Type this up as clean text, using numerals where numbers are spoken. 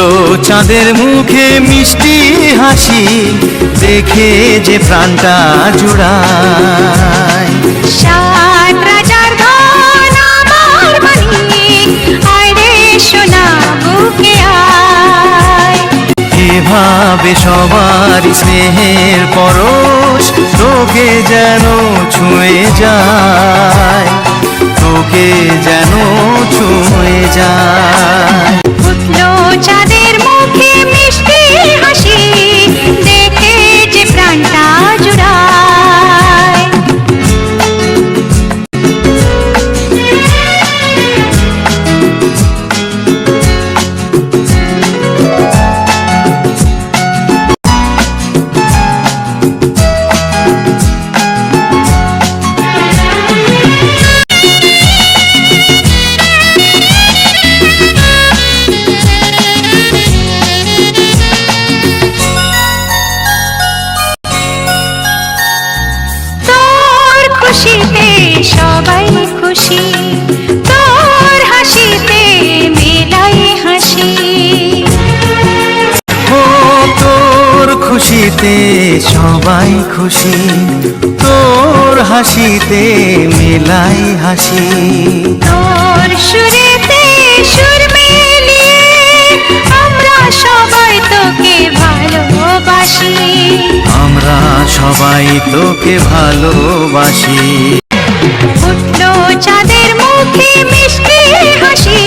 ফুটলো চাঁদের মুখে মিষ্টি হাসি, দেখে যে প্রাণটা জুড়ায়। সাত রাজার ধন আমার মানিক, আয় রে সোনা বুকে আয়। এভাবে সবার স্নেহের পরশ তোকে যেন ছুঁয়ে যায়, তোকে যেন ছুঁয়ে যায়। ফুটলো চাঁদের মুখে মিষ্টি হাসি, দেখে যে প্রাণটা জুড়ায়। খুশিতে সবাই খুশি, তোর হাসিতে মেলাই হাসি। ও তোর খুশিতে সবাই খুশি, তোর হাসিতে মেলাই হাসি। তোর সুরেতে সুর মিলিয়ে আমরা সবাই তোকে ভালোবাসি, আমরা সবাই তোকে ভালোবাসি। ফুটলো চাঁদের মুখে মিষ্টি হাসি,